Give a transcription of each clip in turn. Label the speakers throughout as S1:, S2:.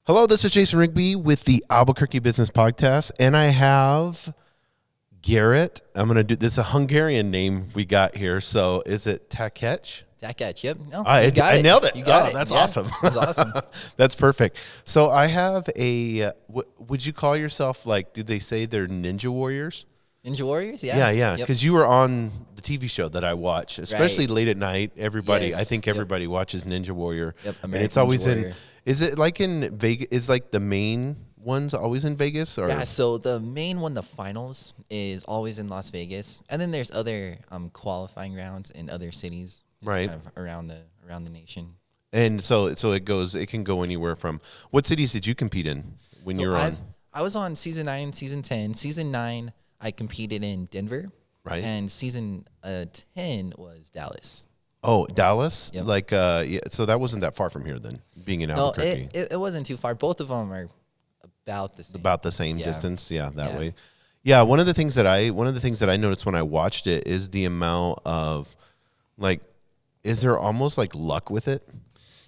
S1: Hello, this is Jason Rigby with the Albuquerque Business Podcast, and I have Garrett. I'm going to do this, a Hungarian name we got here. So is it Takach?
S2: Takach, yep. No,
S1: I nailed it.
S2: You got it.
S1: That's
S2: yeah,
S1: awesome.
S2: That's awesome.
S1: That's perfect. So I have a, would you call yourself, like, did they say they're ninja warriors?
S2: Ninja Warriors, yeah.
S1: Yeah. Because you were on the TV show that I watch, especially
S2: Right.
S1: late at night. Everybody,
S2: Yes.
S1: I think everybody watches Ninja Warrior.
S2: Yep,
S1: And
S2: American
S1: it's always
S2: Ninja Warrior.
S1: is it like in Vegas? Is like the main ones always in Vegas? Or?
S2: Yeah, so the main one, the finals, is always in Las Vegas. And then there's other qualifying rounds in other cities. Just
S1: Right.
S2: Kind of around the nation.
S1: And so it can go anywhere from, what cities did you compete in when
S2: So
S1: you were on?
S2: I was on season 9 and season 10. Season 9, I competed in Denver.
S1: Right.
S2: And season 10 was Dallas.
S1: Oh, Dallas?
S2: Yep.
S1: Like, yeah, so that wasn't that far from here then, being in
S2: No,
S1: Albuquerque.
S2: it wasn't too far. Both of them are about the same.
S1: About the same
S2: Yeah.
S1: distance, that
S2: Yeah.
S1: way. Yeah, one of the things that I noticed when I watched it is the amount of, like, is there almost like luck with it?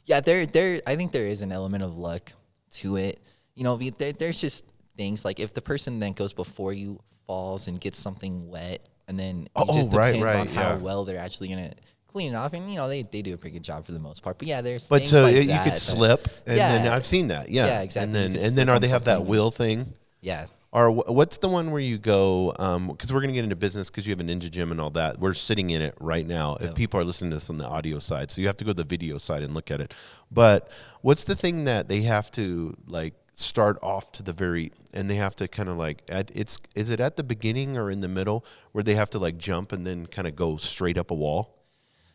S2: Yeah, I think there is an element of luck to it. You know, there's just things like if the person that goes before you falls and gets something wet, and then it just depends on how well they're actually gonna clean it off. And you know, they do a pretty good job for the most part. But yeah, there's
S1: But
S2: things
S1: so
S2: like
S1: you
S2: that
S1: could slip, and then I've seen that. Yeah,
S2: Yeah, exactly.
S1: And
S2: You
S1: then
S2: could
S1: are
S2: slip
S1: they
S2: on
S1: have that
S2: something.
S1: wheel thing?
S2: Yeah.
S1: Or what's the one where you go, because we're going to get into business because you have a ninja gym and all that. We're sitting in it right now. If people are listening to this on the audio side, so you have to go to the video side and look at it. But what's the thing that they have to, like, start off to the very, and they have to kind of like, is it at the beginning or in the middle where they have to like jump and then kind of go straight up a wall?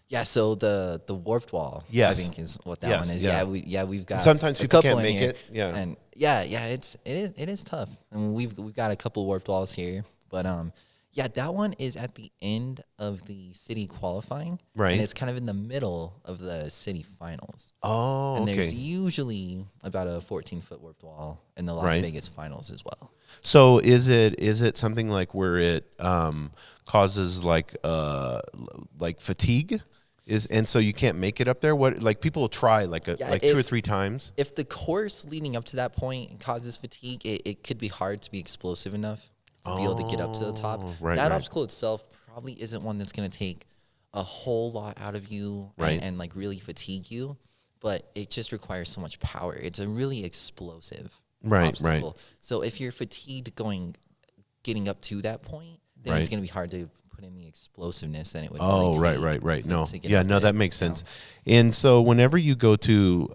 S2: Yeah, so the warped wall,
S1: Yes.
S2: I think is what that
S1: Yes,
S2: one is.
S1: yeah.
S2: We've got.
S1: And sometimes
S2: a
S1: people
S2: couple
S1: can't
S2: in
S1: make
S2: here.
S1: it, yeah.
S2: And it is tough. And we've got a couple warped walls here, but yeah, that one is at the end of the city qualifying,
S1: Right.
S2: And it's kind of in the middle of the city finals.
S1: Oh,
S2: And
S1: okay.
S2: there's usually about a 14-foot warped wall in the Las
S1: Right.
S2: Vegas finals as well.
S1: So is it something like where it causes like fatigue? And so you can't make it up there? What, like, people will try like 2 or 3 times?
S2: If the course leading up to that point causes fatigue, it could be hard to be explosive enough to be able to get up to the top.
S1: Right,
S2: That
S1: right.
S2: obstacle itself probably isn't one that's going to take a whole lot out of you
S1: Right.
S2: and like really fatigue you, but it just requires so much power. It's a really explosive obstacle. So if you're fatigued getting up to that point, then it's
S1: Right.
S2: going to be hard to put in the explosive than it would.
S1: Oh,
S2: really
S1: right.
S2: take
S1: No,
S2: to get
S1: yeah,
S2: up
S1: no,
S2: there,
S1: that makes
S2: you know?
S1: sense. And so whenever you go to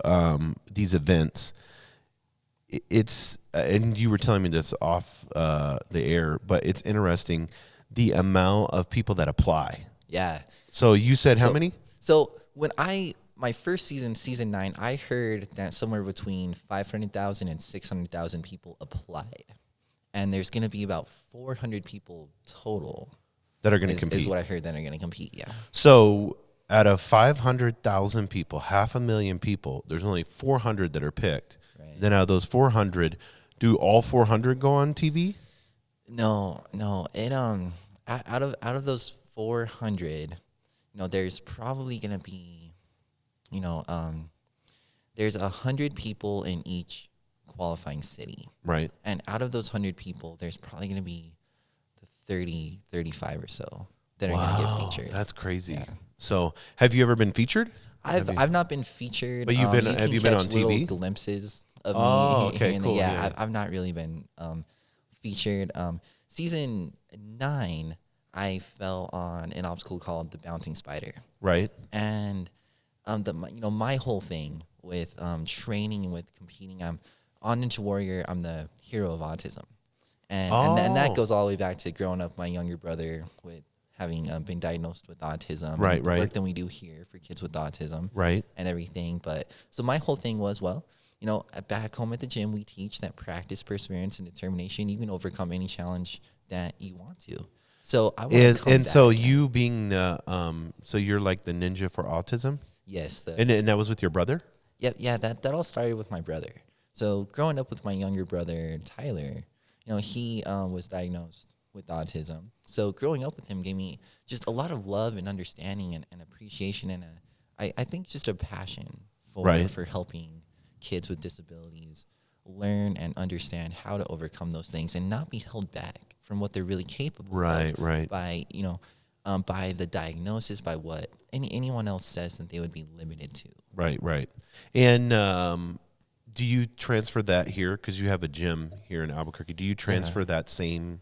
S1: these events, it's and you were telling me this off the air, but it's interesting the amount of people that apply.
S2: Yeah.
S1: So you said how many?
S2: So when my first season 9, I heard that somewhere between 500,000 and 600,000 people applied. And there's going to be about 400 people total
S1: That are going to compete.
S2: is what I heard that are going to compete, yeah.
S1: So out of 500,000 people, 500,000 people, there's only 400 that are picked.
S2: Right.
S1: Then out of those 400, do all 400 go on TV?
S2: No. It out of those 400, there's probably going to be there's 100 people in each qualifying city.
S1: Right.
S2: And out of those 100 people, there's probably going to be 30, 35 or so that are going to get featured.
S1: That's crazy.
S2: Yeah.
S1: So, have you ever been featured?
S2: I've not been featured.
S1: But you've been- have you been on
S2: little
S1: TV?
S2: glimpses of
S1: Oh,
S2: me.
S1: okay,
S2: here and
S1: cool,
S2: there.
S1: yeah.
S2: I've not really been featured. Season 9, I fell on an obstacle called the bouncing spider,
S1: Right.
S2: and my whole thing with training and with competing, I'm on Ninja Warrior. I'm the hero of autism, and that goes all the way back to growing up. My younger brother with having been diagnosed with autism.
S1: Right,
S2: and the
S1: right.
S2: work that we do here for kids with autism,
S1: Right.
S2: and everything. But so my whole thing was, back home at the gym, we teach that practice, perseverance, and determination. You can overcome any challenge that you want to. So I want to come
S1: And
S2: back
S1: so
S2: again.
S1: you being so you're like the ninja for autism,
S2: Yes,
S1: and that was with your brother.
S2: yeah. That all started with my brother. So growing up with my younger brother Tyler, he was diagnosed with autism. So growing up with him gave me just a lot of love and understanding and appreciation, and I think just a passion for
S1: Right.
S2: for helping kids with disabilities learn and understand how to overcome those things and not be held back from what they're really capable of by, by the diagnosis, by what anyone else says that they would be limited to.
S1: Right. And do you transfer that here? Because you have a gym here in Albuquerque. Do you transfer that same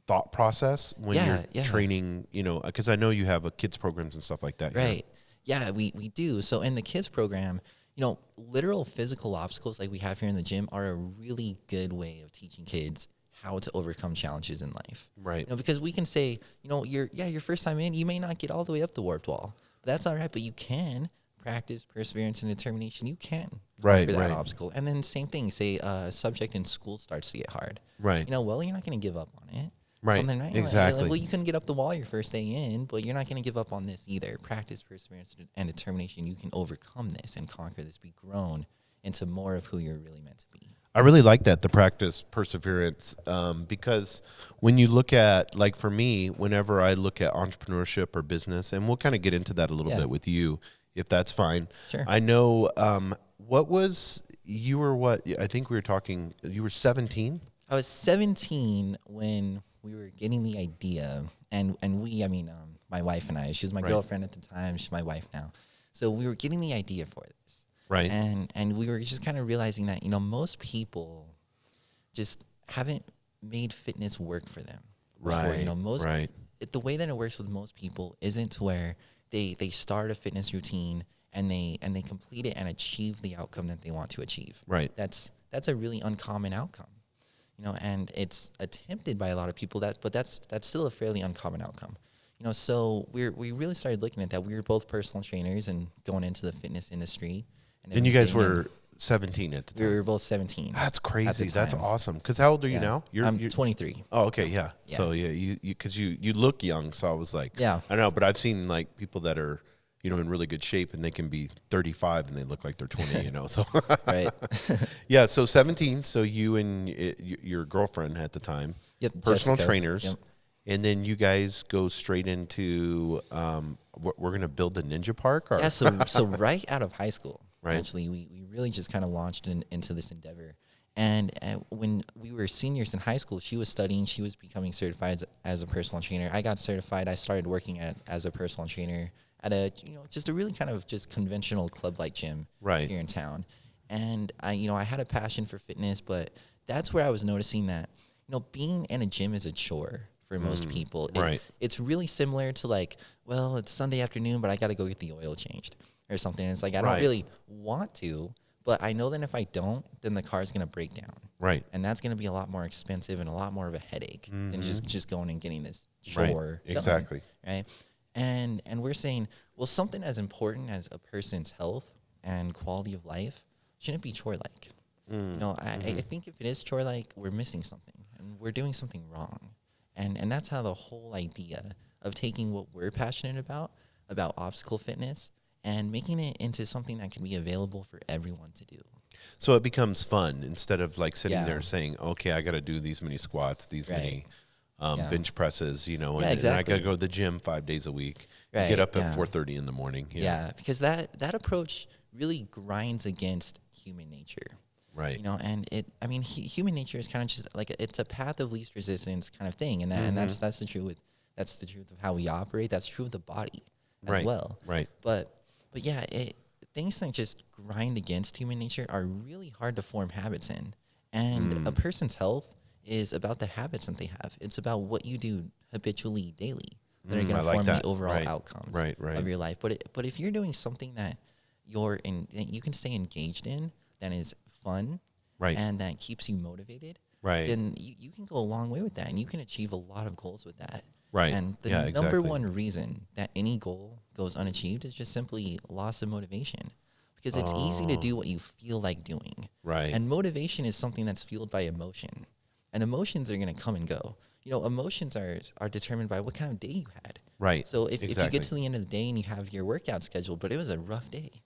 S1: thought process when you're training, because I know you have a kids programs and stuff like that.
S2: Right. Yeah, we do. So in the kids program, literal physical obstacles like we have here in the gym are a really good way of teaching kids how to overcome challenges in life.
S1: Right.
S2: Because we can say, your first time in, you may not get all the way up the warped wall. But that's all right, but you can practice perseverance and determination. You can conquer that obstacle. And then same thing, say a subject in school starts to get hard.
S1: Right.
S2: You're not going to give up on it.
S1: Right.
S2: Something, right?
S1: Exactly.
S2: Well, you couldn't get up the wall your first day in, but you're not going to give up on this either. Practice, perseverance, and determination. You can overcome this and conquer this, be grown into more of who you're really meant to be.
S1: I really like that, the practice, perseverance, because when you look at, like for me, whenever I look at entrepreneurship or business, and we'll kind of get into that a little bit with you, if that's fine.
S2: Sure.
S1: I know, you were 17?
S2: I was 17 when we were getting the idea, and my wife and I, she was my girlfriend at the time, she's my wife now. So we were getting the idea for this.
S1: Right.
S2: And we were just kind of realizing that, most people just haven't made fitness work for them before.
S1: Right.
S2: The way that it works with most people isn't where they start a fitness routine and they complete it and achieve the outcome that they want to achieve.
S1: Right.
S2: That's a really uncommon outcome. And it's attempted by a lot of people, but that's still a fairly uncommon outcome. So we really started looking at that. We were both personal trainers and going into the fitness industry.
S1: And you guys were 17 at the time?
S2: We were both 17.
S1: That's crazy. That's awesome. Because how old are you now?
S2: I'm 23.
S1: Oh, okay, yeah. So, because you look young, so I was like, I know, but I've seen, like, people that are, in really good shape, and they can be 35, and they look like they're 20, so.
S2: Right.
S1: Yeah, so 17, so you and your girlfriend at the time, personal
S2: Jessica.
S1: trainers,
S2: Yep.
S1: and then you guys go straight into, we're going to build a ninja park? Or?
S2: Yeah, so right out of high school.
S1: Right.
S2: Actually, we really just kind of launched into this endeavor. And when we were seniors in high school, she was studying. She was becoming certified as a personal trainer. I got certified. I started working as a personal trainer at a just a really kind of just conventional club-like gym here in town. And I had a passion for fitness, but that's where I was noticing that being in a gym is a chore for most people. It's really similar to like, well, it's Sunday afternoon, but I got to go get the oil changed. Or something. And it's like, I don't really want to, but I know that if I don't, then the car's going to break down.
S1: Right.
S2: And that's going to be a lot more expensive and a lot more of a headache than just going and getting this chore done.
S1: Exactly.
S2: Right. And we're saying, well, something as important as a person's health and quality of life shouldn't be chore-like. I think if it is chore-like, we're missing something and we're doing something wrong. And that's how the whole idea of taking what we're passionate about obstacle fitness, and making it into something that can be available for everyone to do.
S1: So it becomes fun instead of like sitting there saying, okay, I got to do these many squats, these many bench presses, and I got to go to the gym 5 days a week, get up at 4:30 in the morning.
S2: Yeah, because that approach really grinds against human nature.
S1: Right.
S2: And human nature is kind of just like it's a path of least resistance kind of thing, and that's the truth. That's the truth of how we operate. That's true of the body as well.
S1: Right.
S2: But yeah, things that just grind against human nature are really hard to form habits in. And a person's health is about the habits that they have. It's about what you do habitually daily that are going to form the overall outcomes of your life. But if you're doing something that that you can stay engaged in, that is fun, and that keeps you motivated, then you can go a long way with that, and you can achieve a lot of goals with that.
S1: Right.
S2: And the number one reason that any goal goes unachieved is just simply loss of motivation. Because it's easy to do what you feel like doing.
S1: Right.
S2: And motivation is something that's fueled by emotion. And emotions are going to come and go. Emotions are determined by what kind of day you had.
S1: Right.
S2: So if you get to the end of the day and you have your workout scheduled, but it was a rough day,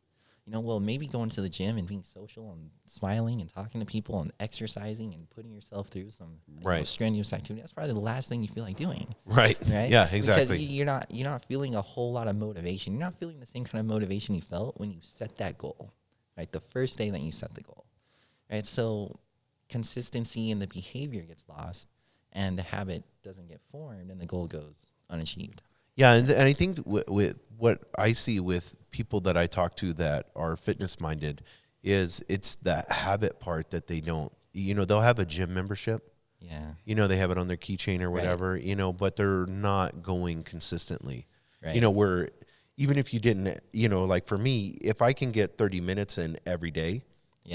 S2: maybe going to the gym and being social and smiling and talking to people and exercising and putting yourself through some strenuous activity, that's probably the last thing you feel like doing.
S1: Right. Yeah, exactly.
S2: Because you're not feeling a whole lot of motivation. You're not feeling the same kind of motivation you felt when you set that goal right? The first day that you set the goal, right? So consistency in the behavior gets lost, and the habit doesn't get formed, and the goal goes unachieved.
S1: Yeah, and I think with what I see with people that I talk to that are fitness minded is it's the habit part that they don't. They'll have a gym membership.
S2: Yeah.
S1: They have it on their keychain or whatever. Right. But they're not going consistently.
S2: Right.
S1: Where even if you didn't, like for me, if I can get 30 minutes in every day,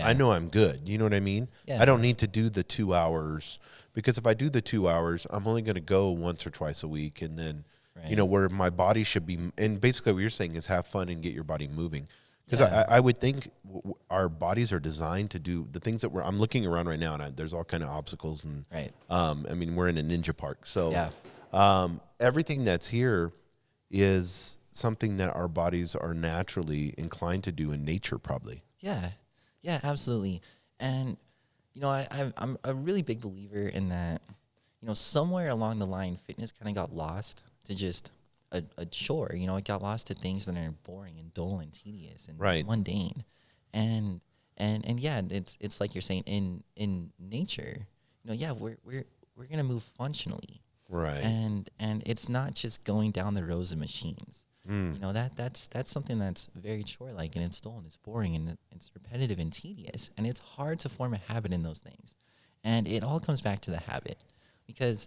S1: I know I'm good. You know what I mean?
S2: Yeah.
S1: I don't need to do the 2 hours, because if I do the 2 hours, I'm only going to go once or twice a week. And then, where my body should be. And basically what you're saying is have fun and get your body moving. Because I would think our bodies are designed to do the things that I'm looking around right now, and there's all kind of obstacles. And we're in a ninja park. So everything that's here is something that our bodies are naturally inclined to do in nature, probably.
S2: Yeah. Yeah, absolutely. And, I'm a really big believer in that, somewhere along the line, fitness kind of got lost to just a chore. It got lost to things that are boring and dull and tedious and mundane. And yeah, it's like you're saying in nature, we're going to move functionally.
S1: Right.
S2: And it's not just going down the rows of machines. That's something that's very chore-like, and it's dull and it's boring and it's repetitive and tedious, and it's hard to form a habit in those things. And it all comes back to the habit, because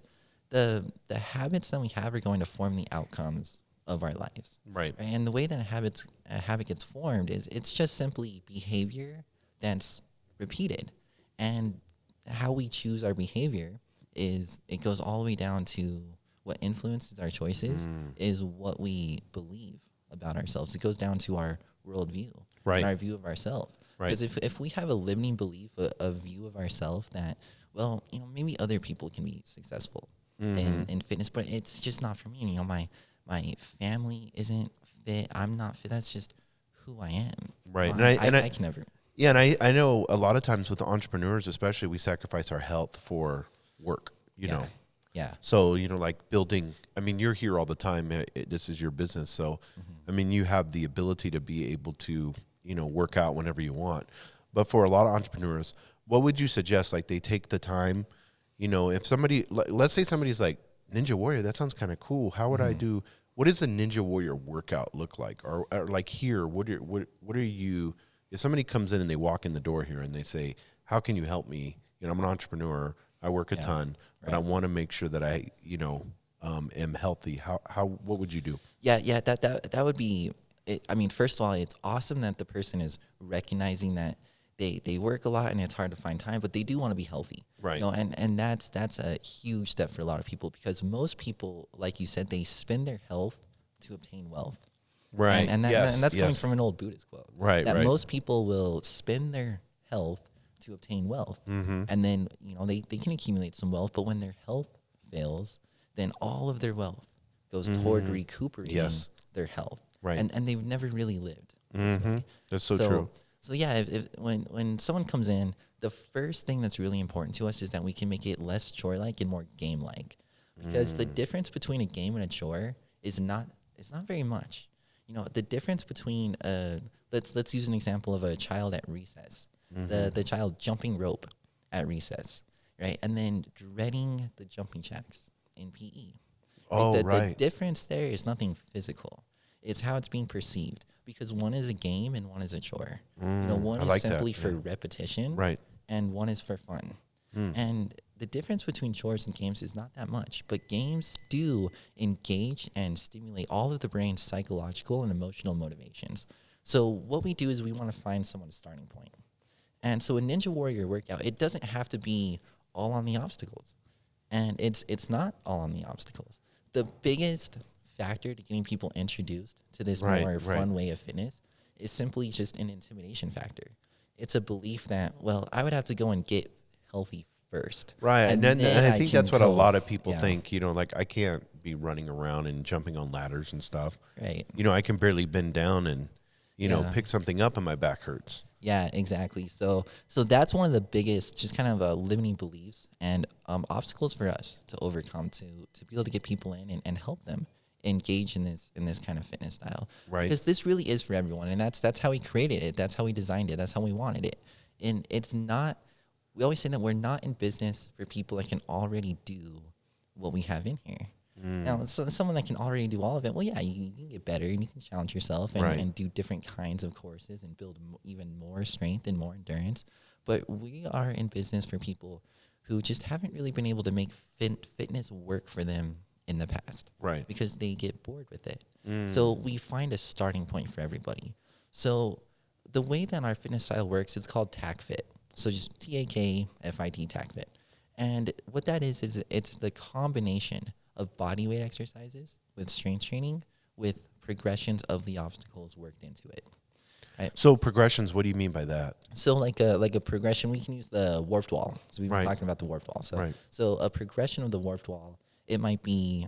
S2: the habits that we have are going to form the outcomes of our lives.
S1: Right.
S2: And the way that a habit gets formed is it's just simply behavior that's repeated. And how we choose our behavior it goes all the way down to what influences our choices is what we believe about ourselves. It goes down to our worldview and our view of ourselves. Because if we have a limiting belief, a view of ourselves that, well, maybe other people can be successful in fitness, but it's just not for me. My family isn't fit. I'm not fit. That's just who I am.
S1: Right.
S2: I can never.
S1: Yeah, and I know a lot of times with entrepreneurs, especially, we sacrifice our health for work, know.
S2: Yeah.
S1: So, like building, you're here all the time. This is your business. So, you have the ability to be able to, work out whenever you want. But for a lot of entrepreneurs, what would you suggest? Like, they take the time, if somebody, let's say somebody's like, Ninja Warrior, that sounds kind of cool. How would I do, what does a Ninja Warrior workout look like? Or like here, what are you, if somebody comes in and they walk in the door here and they say, how can you help me? I'm an entrepreneur. I work a ton, but I want to make sure that I, am healthy. What would you do?
S2: Yeah. That would be, first of all, it's awesome that the person is recognizing that they work a lot and it's hard to find time, but they do want to be healthy.
S1: Right.
S2: And that's a huge step for a lot of people, because most people, like you said, they spend their health to obtain wealth.
S1: Right.
S2: And that's coming from an old Buddhist quote.
S1: Right.
S2: That most people will spend their health to obtain wealth. And then, they can accumulate some wealth, but when their health fails, then all of their wealth goes toward recuperating their health.
S1: Right.
S2: And they've never really lived.
S1: That's so true.
S2: So yeah, when someone comes in, the first thing that's really important to us is that we can make it less chore-like and more game-like. Because the difference between a game and a chore is not very much. The difference between let's use an example of a child at recess. The child jumping rope at recess, right? And then dreading the jumping jacks in PE. The difference there is nothing physical. It's how it's being perceived, because one is a game and one is a chore. One is simply for repetition, and one is for fun. And the difference between chores and games is not that much, but games do engage and stimulate all of the brain's psychological and emotional motivations. So what we do is we want to find someone's starting point. And so a Ninja Warrior workout, it doesn't have to be all on the obstacles. And it's not all on the obstacles. The biggest factor to getting people introduced to this more fun way of fitness is simply just an intimidation factor. It's a belief that, well, I would have to go and get healthy first.
S1: Right. And I think that's what a lot of people think, like I can't be running around and jumping on ladders and stuff.
S2: Right.
S1: I can barely bend down and, pick something up and my back hurts.
S2: Yeah, exactly. So that's one of the biggest, just kind of limiting beliefs and obstacles for us to overcome to be able to get people in and help them engage in this kind of fitness style.
S1: Right.
S2: Because this really is for everyone, and that's how we created it. That's how we designed it. That's how we wanted it. And it's not. We always say that we're not in business for people that can already do what we have in here. Now, someone that can already do all of it, well, yeah, you can get better and you can challenge yourself and do different kinds of courses and build even more strength and more endurance. But we are in business for people who just haven't really been able to make fitness work for them in the past.
S1: Right.
S2: Because they get bored with it. So we find a starting point for everybody. So the way that our fitness style works, it's called TACFit. So just TAKFIT, TACFit. And what that is it's the combination of body weight exercises with strength training with progressions of the obstacles worked into it. Right?
S1: So progressions, what do you mean by that?
S2: So like a progression, we can use the warped wall. So we've been
S1: Right.
S2: talking about the warped wall. So
S1: Right.
S2: so a progression of the warped wall, it might be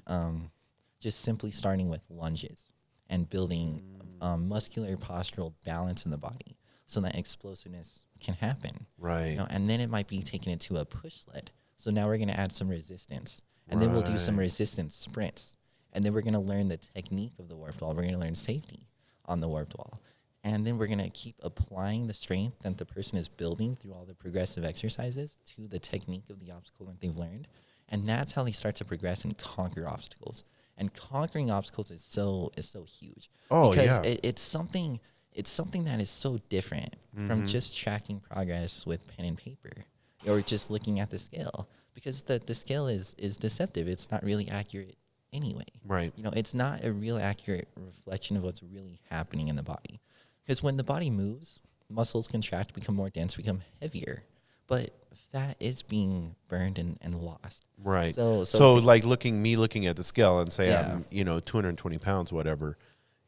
S2: just simply starting with lunges and building muscular postural balance in the body so that explosiveness can happen.
S1: Right.
S2: You know, and then it might be taking it to a push sled. So now we're going to add some resistance. And then we'll do some resistance sprints. And then we're going to learn the technique of the warped wall. We're going to learn safety on the warped wall. And then we're going to keep applying the strength that the person is building through all the progressive exercises to the technique of the obstacle that they've learned. And that's how they start to progress and conquer obstacles. And conquering obstacles is so huge.
S1: Oh,
S2: because
S1: yeah.
S2: it's something that is so different from just tracking progress with pen and paper or just looking at the scale. Because the scale is deceptive. It's not really accurate anyway.
S1: Right.
S2: You know, it's not a real accurate reflection of what's really happening in the body. Because when the body moves, muscles contract, become more dense, become heavier. But fat is being burned and lost.
S1: Right.
S2: So
S1: like looking at the scale and say
S2: Yeah.
S1: I'm 220 pounds, whatever.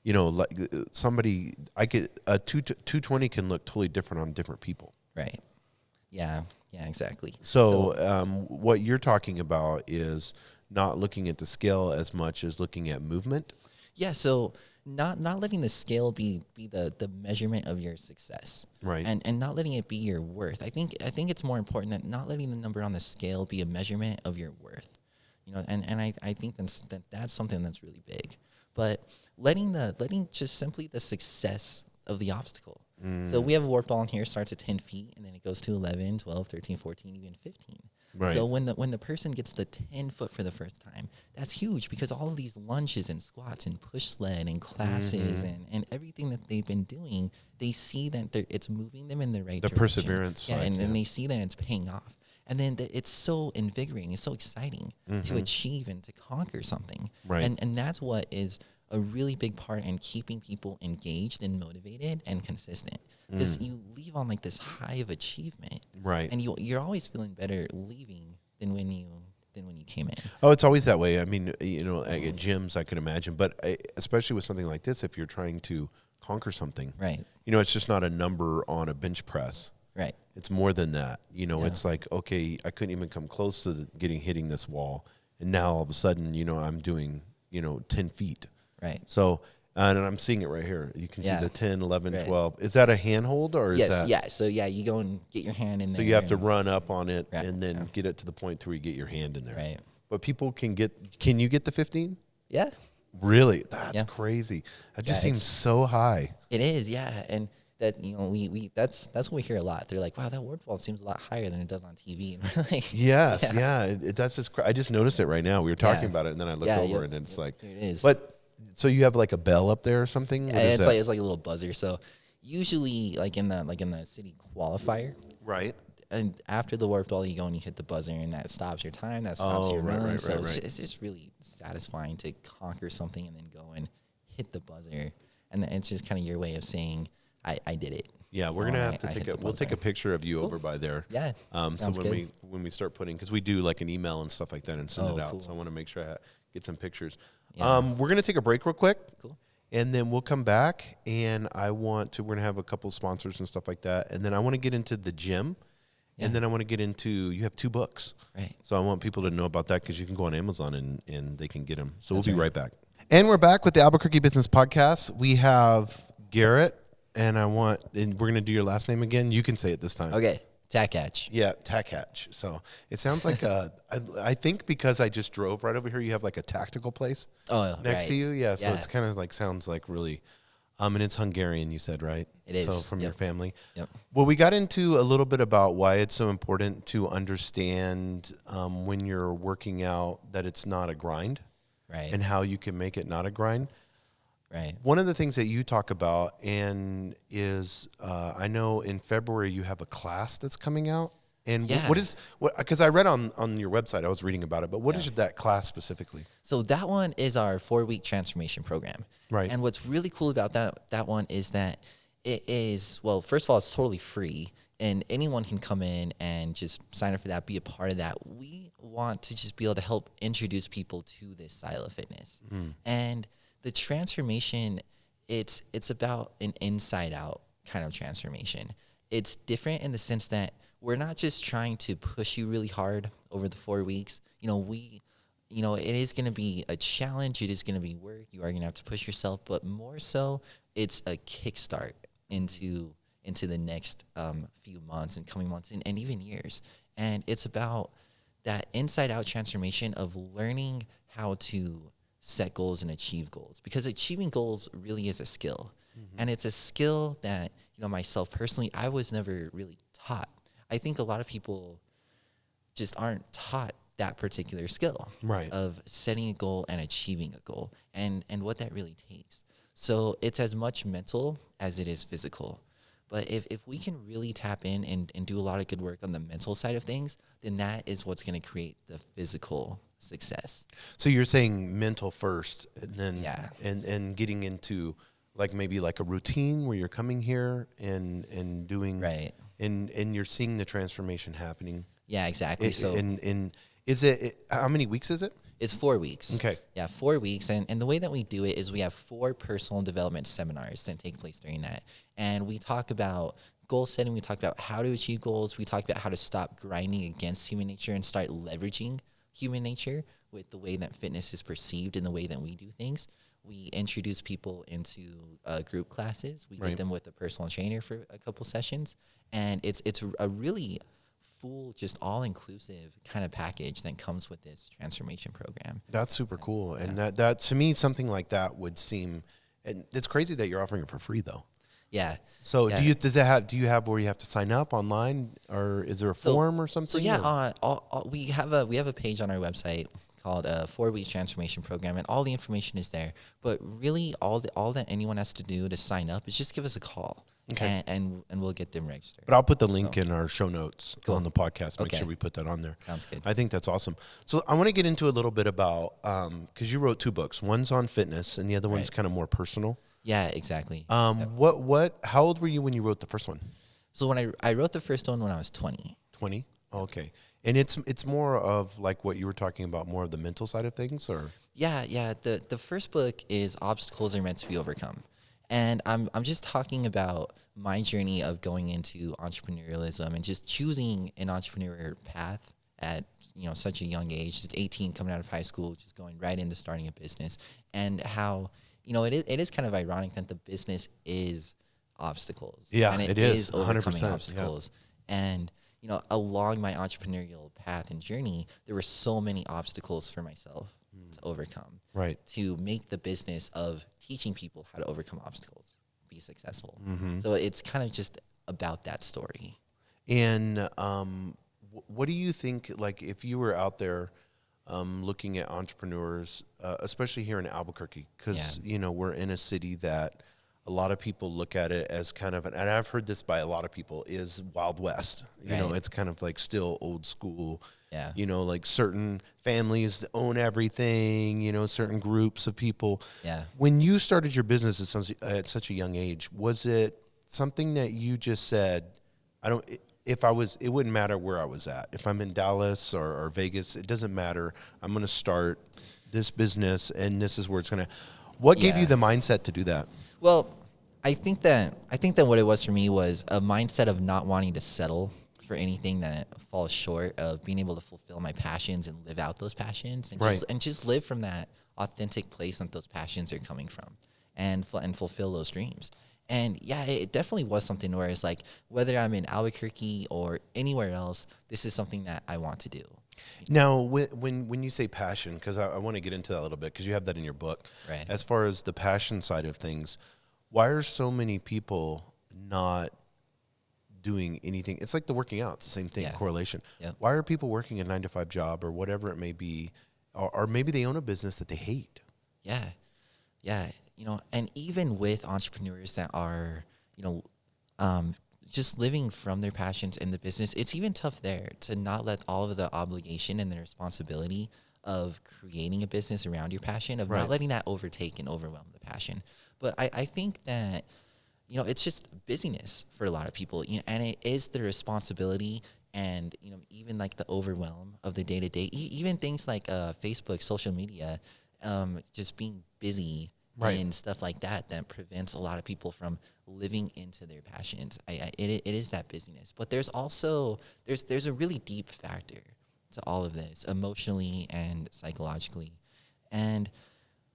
S1: Like somebody, I could 220 can look totally different on different people.
S2: Right. Yeah, exactly.
S1: So what you're talking about is not looking at the scale as much as looking at movement.
S2: Yeah, so not letting the scale be the measurement of your success.
S1: Right.
S2: And not letting it be your worth. I think it's more important that not letting the number on the scale be a measurement of your worth. And I think that's something that's really big. But letting just simply the success of the obstacle. So we have a warped wall in here, starts at 10 feet, and then it goes to 11, 12, 13, 14, even 15.
S1: Right.
S2: So when the person gets the 10 foot for the first time, that's huge because all of these lunges and squats and push sled and classes and everything that they've been doing, they see that it's moving them in the right direction.
S1: Perseverance.
S2: Yeah, and then they see that it's paying off. And then it's so invigorating, it's so exciting to achieve and to conquer something.
S1: Right.
S2: And that's what is a really big part in keeping people engaged and motivated and consistent. Because you leave on like this high of achievement.
S1: Right.
S2: And you're always feeling better leaving than when you came in.
S1: Oh, it's always that way. I mean, at gyms, I can imagine, but especially with something like this, if you're trying to conquer something,
S2: Right.
S1: It's just not a number on a bench press.
S2: Right.
S1: It's more than that. It's like, okay, I couldn't even come close to hitting this wall. And now all of a sudden, I'm doing, 10 feet.
S2: Right.
S1: So, and I'm seeing it right here. You can see the 10, 11,
S2: Right.
S1: 12. Is that a handhold or is that?
S2: Yes, yeah. So you go and get your hand in there.
S1: So you have to
S2: and-
S1: run up on it
S2: Right,
S1: and then get it to the point to where you get your hand in there.
S2: Right.
S1: But people can you get the 15?
S2: Yeah.
S1: Really? That's
S2: Yeah.
S1: crazy. That just
S2: Yeah,
S1: seems so high.
S2: It is, yeah. And that, we that's what we hear a lot. They're like, wow, that warped wall seems a lot higher than it does on TV. And we're like,
S1: Yes, yeah. That's just I just noticed it right now. We were talking about it and then I looked over and it's like,
S2: it is.
S1: But so you have like a bell up there or something? What is
S2: it's
S1: that?
S2: like a little buzzer. So usually like in the city qualifier,
S1: Right.
S2: and after the warped wall, you go and you hit the buzzer, and that stops your time. That stops your run.
S1: Right,
S2: so
S1: right.
S2: it's just really satisfying to conquer something and then go and hit the buzzer, and then it's just kind of your way of saying, I did it.
S1: Yeah, we're gonna have to we'll take a picture of you over by there.
S2: Yeah.
S1: So
S2: sounds good.
S1: when we start putting, because we do like an email and stuff like that and send it out.
S2: Cool.
S1: So I want to make sure I get some pictures.
S2: Yeah.
S1: We're gonna take a break real quick.
S2: Cool.
S1: And then we'll come back, and we're gonna have a couple sponsors and stuff like that. And then I want to get into the gym, and then I want to get into you have 2 books.
S2: Right.
S1: So I want people to know about that because you can go on Amazon and they can get them. So we'll be
S2: right.
S1: right back. And we're back with the Albuquerque Business Podcast. We have Garrett, and we're going to do your last name again. You can say it this time.
S2: Okay. Takach.
S1: Yeah, Takach. So it sounds like I think because I just drove right over here, you have like a tactical place next to you. Yeah, so it's kind of like sounds like really, and it's Hungarian. You said right?
S2: It is.
S1: So from your family.
S2: Yep.
S1: Well, we got into a little bit about why it's so important to understand when you're working out that it's not a grind,
S2: right?
S1: And how you can make it not a grind.
S2: Right.
S1: One of the things that you talk about is I know in February you have a class that's coming out. And because I read on your website, I was reading about it, but what is that class specifically?
S2: So that one is our 4-week transformation program.
S1: Right.
S2: And what's really cool about that one is that it is, well, first of all, it's totally free and anyone can come in and just sign up for that, be a part of that. We want to just be able to help introduce people to this style of fitness. And the transformation, it's about an inside out kind of transformation. It's different in the sense that we're not just trying to push you really hard over the 4 weeks. It is going to be a challenge. It is going to be work. You are going to have to push yourself, but more so it's a kickstart into the next few months and coming months and even years. And it's about that inside out transformation of learning how to set goals and achieve goals, because achieving goals really is a skill. And it's a skill that, myself personally, I was never really taught. I think a lot of people just aren't taught that particular skill of setting a goal and achieving a goal and what that really takes. So it's as much mental as it is physical. But if we can really tap in and do a lot of good work on the mental side of things, then that is what's going to create the physical success.
S1: So you're saying mental first, and then and getting into like maybe like a routine where you're coming here and doing and you're seeing the transformation happening.
S2: Yeah, exactly.
S1: And is it how many weeks is it?
S2: It's 4 weeks.
S1: Okay.
S2: Yeah, 4 weeks. And the way that we do it is we have 4 personal development seminars that take place during that. And we talk about goal setting. We talk about how to achieve goals. We talk about how to stop grinding against human nature and start leveraging human nature with the way that fitness is perceived and the way that we do things. We introduce people into group classes. We get them with a personal trainer for a couple sessions. And it's a really full, just all-inclusive kind of package that comes with this transformation program.
S1: That's super cool. And that to me, something like that would seem, and it's crazy that you're offering it for free though.
S2: Yeah.
S1: So do you have where you have to sign up online, or is there a form or something?
S2: So we have a page on our website called 4 Weeks Transformation Program, and all the information is there. But really, all that anyone has to do to sign up is just give us a call. Okay. And we'll get them registered.
S1: But I'll put the link in our show notes on the podcast. Make sure we put that on there.
S2: Sounds good.
S1: I think that's awesome. So I want to get into a little bit about, because you wrote 2 books. One's on fitness and the other one's kind of more personal.
S2: Yeah, exactly.
S1: How old were you when you wrote the first one?
S2: So when I wrote the first one when I was 20.
S1: 20? Okay. And it's more of like what you were talking about, more of the mental side of things, or?
S2: Yeah. The first book is Obstacles Are Meant to Be Overcome. And I'm just talking about my journey of going into entrepreneurialism and just choosing an entrepreneur path at such a young age, just 18, coming out of high school, just going right into starting a business, and how it is kind of ironic that the business is obstacles.
S1: Yeah,
S2: and
S1: it is
S2: overcoming
S1: 100%,
S2: obstacles. And along my entrepreneurial path and journey, there were so many obstacles for myself to overcome.
S1: Right.
S2: To make the business of teaching people how to overcome obstacles be successful. So it's kind of just about that story.
S1: And what do you think, like, if you were out there looking at entrepreneurs, especially here in Albuquerque, because, we're in a city that a lot of people look at it as kind of, and I've heard this by a lot of people, is Wild West. It's kind of like still old school.
S2: Yeah.
S1: Like certain families own everything, certain groups of people.
S2: Yeah.
S1: When you started your business at such a young age, was it something that you just said, it wouldn't matter where I was at. If I'm in Dallas or Vegas, it doesn't matter. I'm going to start this business and this is where it's going to, what gave you the mindset to do that?
S2: Well, I think that what it was for me was a mindset of not wanting to settle for anything that falls short of being able to fulfill my passions and live out those passions and just live from that authentic place that those passions are coming from and fulfill those dreams. And yeah, it definitely was something where it's like, whether I'm in Albuquerque or anywhere else, this is something that I want to do.
S1: Now, when you say passion, because I want to get into that a little bit, because you have that in your book.
S2: Right.
S1: As far as the passion side of things, why are so many people not doing anything? It's like the working out. It's the same thing,
S2: Yeah.
S1: correlation.
S2: Yep.
S1: Why are people working a 9-to-5 job or whatever it may be, or maybe they own a business that they hate?
S2: Yeah. Yeah. And even with entrepreneurs that are, just living from their passions in the business, it's even tough there to not let all of the obligation and the responsibility of creating a business around your passion, of not letting that overtake and overwhelm the passion. But I think that, it's just busyness for a lot of people, and it is the responsibility and, even like the overwhelm of the day to day, even things like Facebook, social media, just being busy and stuff like that prevents a lot of people from living into their passions. It is that busyness, but there's also there's a really deep factor to all of this, emotionally and psychologically. And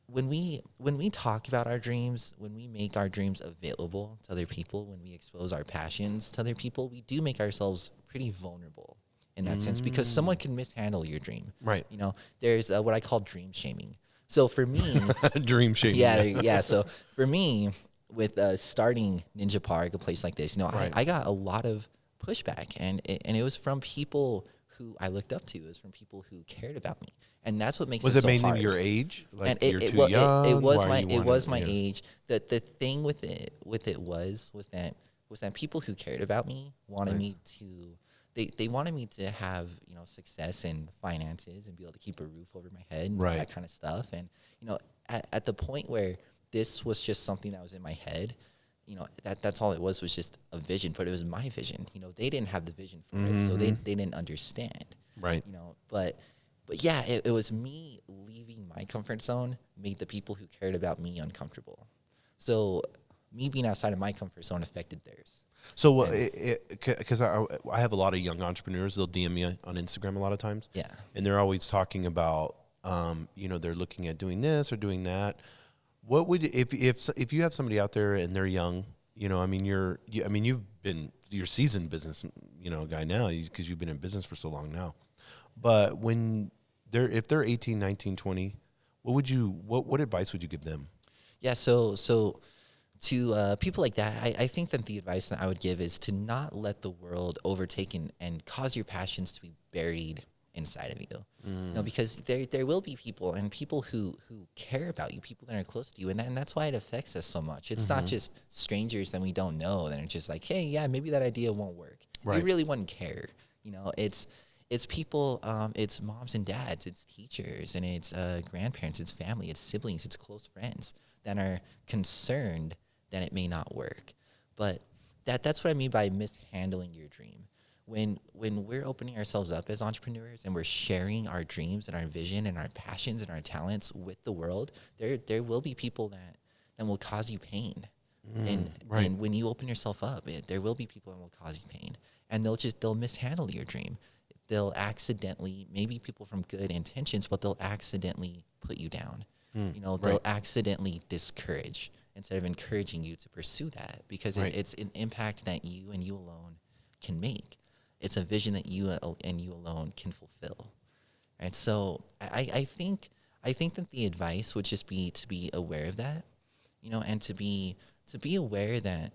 S2: when we talk about our dreams, when we make our dreams available to other people, when we expose our passions to other people, we do make ourselves pretty vulnerable in that sense, because someone can mishandle your dream.
S1: Right.
S2: There's what I call dream shaming. So for me,
S1: Dream shaming.
S2: yeah. So for me, with starting Ninja Park, a place like this, I got a lot of pushback, and it was from people who I looked up to. It was from people who cared about me, and that's what makes
S1: Was
S2: it
S1: it
S2: so
S1: mainly
S2: hard.
S1: your age? Like
S2: And
S1: you're too young?
S2: it was
S1: Why
S2: my
S1: you wanted-
S2: my
S1: yeah.
S2: age. The thing with it was that people who cared about me wanted me to. They wanted me to have success in finances and be able to keep a roof over my head and that kind of stuff. And at the point where this was just something that was in my head, that's all it was just a vision. But it was my vision. They didn't have the vision for it, so they didn't understand.
S1: Right.
S2: But yeah, it was me leaving my comfort zone made the people who cared about me uncomfortable. So me being outside of my comfort zone affected theirs.
S1: So, because I have a lot of young entrepreneurs, they'll DM me on Instagram a lot of times.
S2: Yeah.
S1: And they're always talking about, they're looking at doing this or doing that. What would, if you have somebody out there and they're young, you're seasoned business, guy now, because you've been in business for so long now. But if they're 18, 19, 20, what advice would you give them?
S2: Yeah. So to people like that, I think that the advice that I would give is to not let the world overtake and cause your passions to be buried inside of you. Because there will be people who care about you, people that are close to you, and that's why it affects us so much. It's not just strangers that we don't know that are just like, hey, yeah, maybe that idea won't work. We really wouldn't care. It's people, it's moms and dads, it's teachers, and it's grandparents, it's family, it's siblings, it's close friends that are concerned that it may not work. But that's what I mean by mishandling your dream. When we're opening ourselves up as entrepreneurs and we're sharing our dreams and our vision and our passions and our talents with the world, there will be people that will cause you pain. And when you open yourself up, there will be people that will cause you pain. And they'll mishandle your dream. They'll accidentally, maybe people from good intentions, but they'll accidentally put you down. They'll accidentally discourage instead of encouraging you to pursue that, because it's an impact that you and you alone can make. It's a vision that you and you alone can fulfill. Right? So I think that the advice would just be to be aware of that, and to be aware that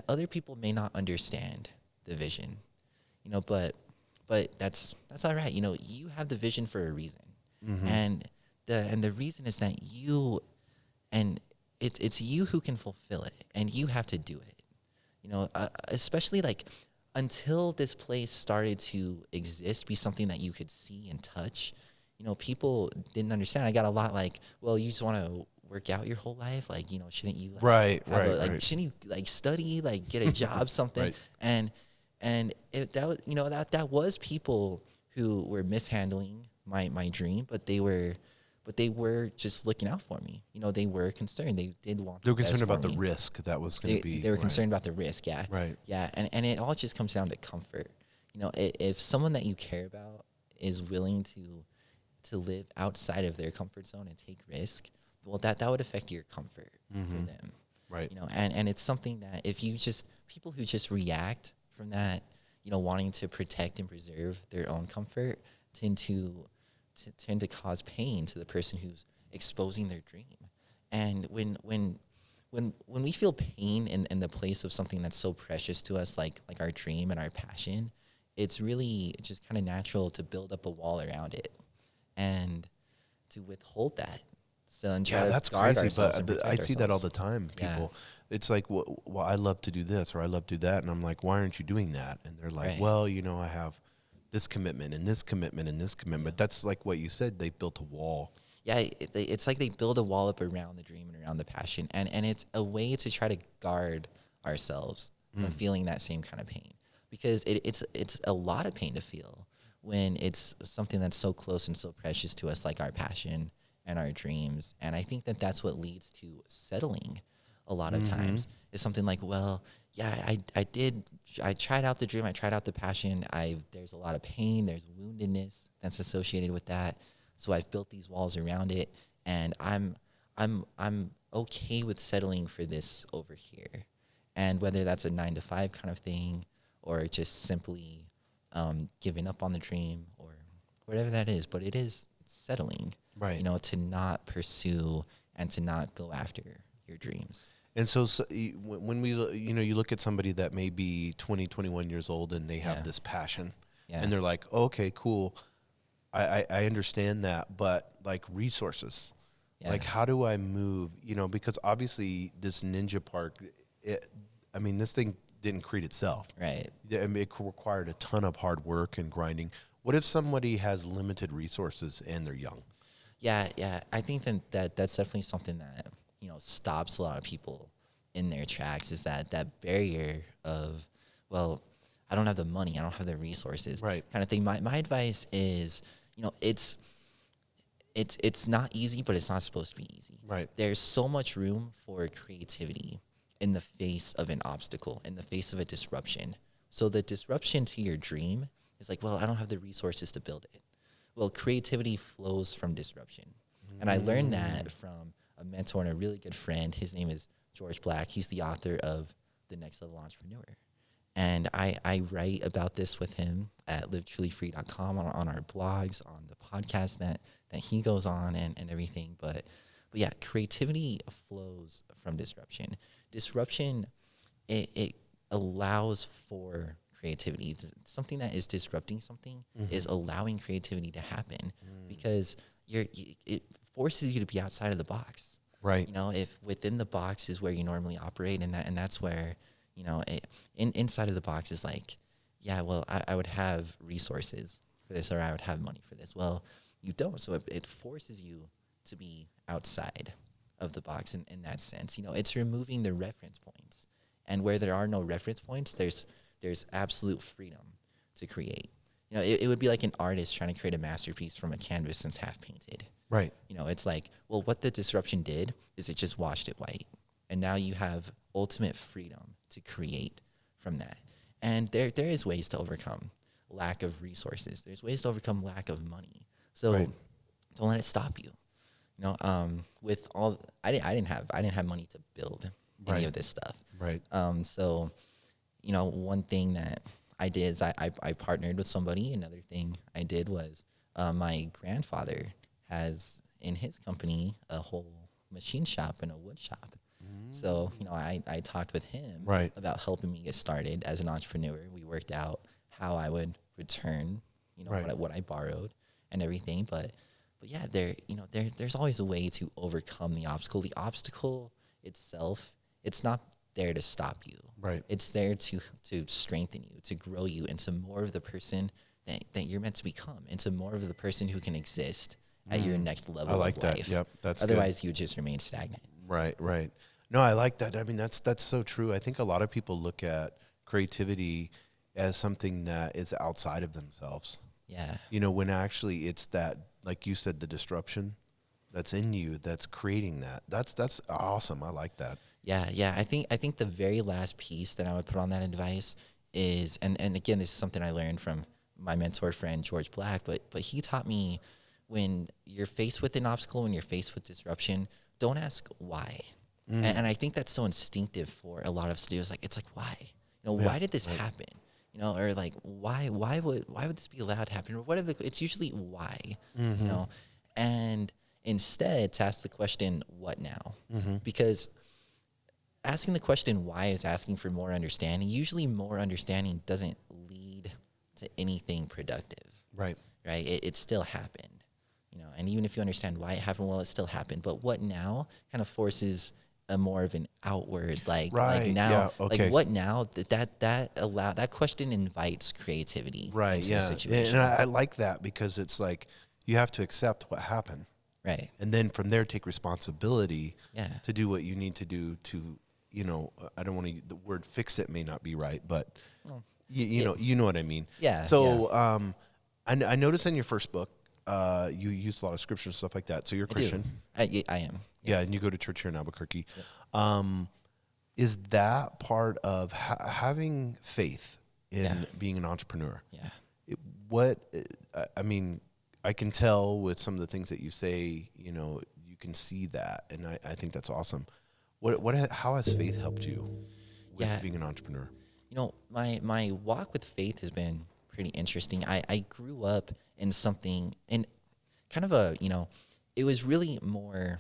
S2: other people may not understand the vision, but that's all right. You have the vision for a reason, and the reason is that it's you who can fulfill it, and you have to do it. Especially like until this place started to exist, be something that you could see and touch. People didn't understand. I got a lot like, well, you just want to work out your whole life, like shouldn't you shouldn't you like study, like get a job, something? And that was people who were mishandling my dream, but they were just looking out for me. They were concerned. They did want.
S1: They were concerned about the risk that was going to be.
S2: They were concerned about the risk. Yeah.
S1: Right.
S2: Yeah, and it all just comes down to comfort. If someone that you care about is willing to live outside of their comfort zone and take risk, well, that would affect your comfort for them.
S1: Right.
S2: And it's something that if you just, people who just react from that, wanting to protect and preserve their own comfort tend to cause pain to the person who's exposing their dream. And when we feel pain in the place of something that's so precious to us, like our dream and our passion, it's really just kind of natural to build up a wall around it and to withhold that. So and try
S1: that's
S2: to guard
S1: crazy.
S2: ourselves and
S1: But
S2: protect
S1: I see that all
S2: ourselves.
S1: the time.
S2: Yeah.
S1: People, it's like, well, I love to do this or I love to do that, and I'm like, why aren't you doing that? And they're like,
S2: Right.
S1: well, I have this commitment and this commitment and this commitment. That's like what you said. They built a wall.
S2: Yeah, it's like they build a wall up around the dream and around the passion, and it's a way to try to guard ourselves from feeling that same kind of pain, because it's a lot of pain to feel when it's something that's so close and so precious to us, like our passion and our dreams. And I think that that's what leads to settling a lot of times, is something like, well, yeah, I tried out the dream, I tried out the passion, there's a lot of pain, there's woundedness that's associated with that. So I've built these walls around it, and I'm okay with settling for this over here. And whether that's a 9 to 5 kind of thing, or just simply giving up on the dream, or whatever that is, but it is settling,
S1: Right.
S2: To not pursue and to not go after your dreams.
S1: And so when we, you look at somebody that may be 20, 21 years old and they have this passion, and they're like, oh, okay, cool. I understand that, but like resources, like how do I move, because obviously this ninja park, this thing didn't create itself.
S2: Right.
S1: It required a ton of hard work and grinding. What if somebody has limited resources and they're young?
S2: Yeah. I think that's definitely something that, stops a lot of people in their tracks, is that barrier of, well, I don't have the money, I don't have the resources,
S1: right,
S2: kind of thing. My advice is, it's not easy, but it's not supposed to be easy.
S1: Right.
S2: There's so much room for creativity in the face of an obstacle, in the face of a disruption. So the disruption to your dream is like, well, I don't have the resources to build it. Well, creativity flows from disruption. And I learned that from a mentor and a really good friend. His name is George Black. He's the author of The Next Level Entrepreneur. And I write about this with him at livetrulyfree.com, on our blogs, on the podcast that he goes on and everything. But yeah, creativity flows from disruption. Disruption, it allows for creativity. Something that is disrupting something is allowing creativity to happen, because it forces you to be outside of the box.
S1: Right.
S2: If within the box is where you normally operate, and that's where, inside of the box is like, yeah, well, I would have resources for this, or I would have money for this. Well, you don't. So it forces you to be outside of the box in that sense. It's removing the reference points. And where there are no reference points, there's absolute freedom to create. It would be like an artist trying to create a masterpiece from a canvas that's half painted.
S1: Right.
S2: It's like, well, what the disruption did is it just washed it white. And now you have ultimate freedom to create from that. And there is ways to overcome lack of resources. There's ways to overcome lack of money. So don't let it stop you. With all, I didn't have money to build any of this stuff.
S1: Right.
S2: So, one thing that I did is I partnered with somebody. Another thing I did was my grandfather has in his company a whole machine shop and a wood shop. So, I talked with him about helping me get started as an entrepreneur. We worked out how I would return, what I borrowed and everything. But yeah, there's always a way to overcome the obstacle. The obstacle itself, it's not there to stop you.
S1: Right.
S2: It's there to strengthen you, to grow you into more of the person that you're meant to become, into more of the person who can exist at your next level of life.
S1: I like that. Yep. That's
S2: Otherwise,
S1: good.
S2: you would just remain stagnant.
S1: Right. No, I like that. That's so true. I think a lot of people look at creativity as something that is outside of themselves.
S2: Yeah.
S1: When actually it's that, like you said, the disruption that's in you that's creating that. That's awesome. I like that.
S2: Yeah. I think the very last piece that I would put on that advice is, and again, this is something I learned from my mentor friend George Black, but he taught me, when you're faced with an obstacle, when you're faced with disruption, don't ask why. And I think that's so instinctive for a lot of studios. Like, it's like, why? Why did this happen? Or like, why would this be allowed to happen? Or what are it's usually why, and instead to ask the question, what now? Because asking the question why is asking for more understanding. Usually more understanding doesn't lead to anything productive.
S1: Right.
S2: It still happened, and even if you understand why it happened, well, it still happened. But what now kind of forces a more of an outward, like now, like what now? That question invites creativity into the situation.
S1: And I like that because it's like you have to accept what happened,
S2: right?
S1: And then from there take responsibility,
S2: Yeah.
S1: to do what you need to do to, I don't want to. The word "fix it" may not be right, but you know what I mean.
S2: Yeah.
S1: So I noticed in your first book, you use a lot of scripture and stuff like that. So you're a Christian.
S2: I am.
S1: Yeah, and you go to church here in Albuquerque. Is that part of having faith in being an entrepreneur?
S2: Yeah.
S1: I mean, I can tell with some of the things that you say, you can see that, and I think that's awesome. How has faith helped you with being an entrepreneur?
S2: My walk with faith has been pretty interesting. I grew up in something, in kind of it was really more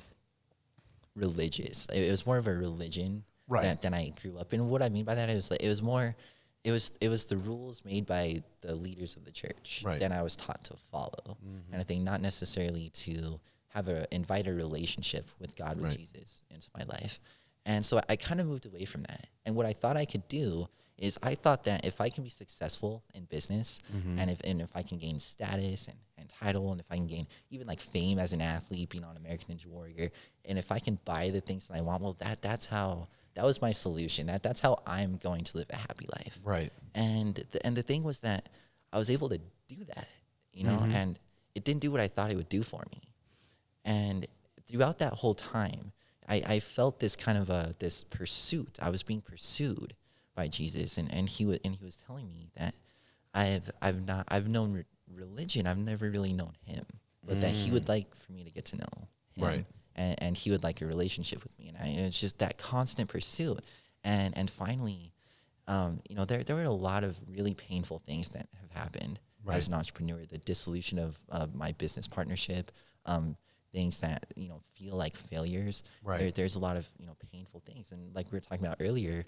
S2: religious. It was more of a religion than I grew up in. What I mean by that is, like, it was the rules made by the leaders of the church that I was taught to follow, kind of thing. Not necessarily to invite a relationship with God, with Jesus, into my life. And so I kind of moved away from that. And what I thought I could do is, I thought that if I can be successful in business, and if I can gain status and title, and if I can gain even like fame as an athlete, being on American Ninja Warrior, and if I can buy the things that I want, well, that was my solution. That's how I'm going to live a happy life.
S1: Right.
S2: And the thing was that I was able to do that, and it didn't do what I thought it would do for me. And throughout that whole time, I felt this kind of this pursuit. I was being pursued by Jesus, and he was telling me that I've known religion. I've never really known him, but that he would like for me to get to know him,
S1: Right.
S2: and he would like a relationship with me, and it's just that constant pursuit. And finally, there were a lot of really painful things that have happened as an entrepreneur. The dissolution of my business partnership. Things that feel like failures. There's a lot of painful things, and like we were talking about earlier,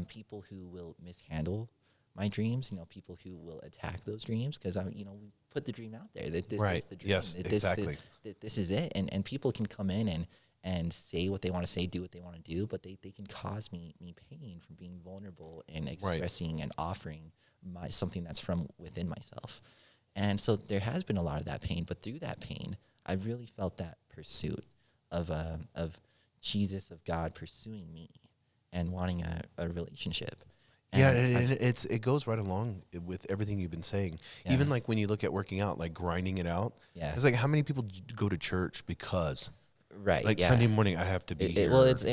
S2: people who will mishandle my dreams. People who will attack those dreams, because we put the dream out there that this is the dream.
S1: Yes, exactly.
S2: This is it, and people can come in and say what they want to say, do what they want to do, but they can cause me pain from being vulnerable and expressing and offering something that's from within myself. And so there has been a lot of that pain, but through that pain, I really felt that pursuit of Jesus, of God pursuing me and wanting a relationship. And
S1: it goes right along with everything you've been saying. Yeah. Even like when you look at working out, like grinding it out. Yeah. It's like, how many people go to church because Sunday morning I have to be here. Well, it's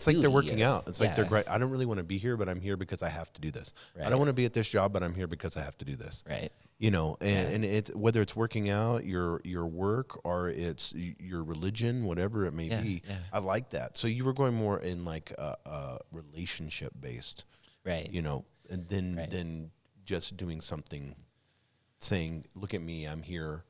S1: like they're working out. It's like they're I don't really want to be here, but I'm here because I have to do this. I don't want to be at this job, but I'm here because I have to do this.
S2: Right.
S1: And it's whether it's working out, your work, or it's your religion, whatever it may be. Yeah. I like that. So you were going more in like a relationship based,
S2: right?
S1: And then just doing something, saying, "Look at me, I'm here.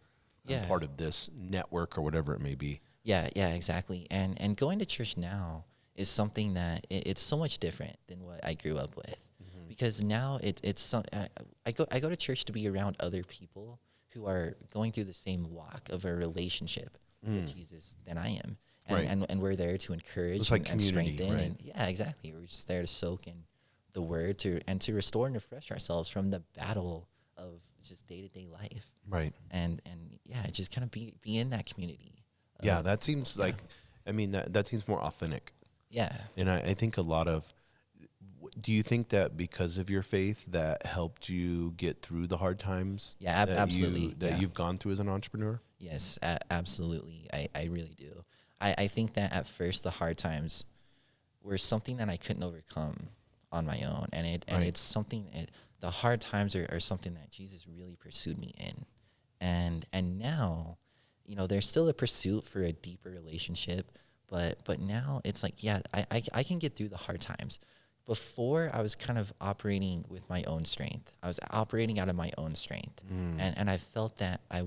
S1: I'm part of this network," or whatever it may be.
S2: Yeah, exactly. And going to church now is something that it's so much different than what I grew up with. Because now I go to church to be around other people who are going through the same walk of a relationship with Jesus than I am, and we're there to encourage and strengthen. Right? And exactly. We're just there to soak in the Word to restore and refresh ourselves from the battle of just day-to-day life.
S1: Right.
S2: And just kind of be in that community.
S1: That seems like, that seems more authentic. Yeah. And I think a lot of. Do you think that because of your faith that helped you get through the hard times?
S2: Yeah, absolutely.
S1: You've gone through as an entrepreneur?
S2: Yes, absolutely. I really do. I think that at first the hard times were something that I couldn't overcome on my own. It's something, the hard times are something that Jesus really pursued me in. And now, there's still a pursuit for a deeper relationship, But now it's like, yeah, I can get through the hard times. Before, I was kind of operating with my own strength. I was operating out of my own strength. And I felt that I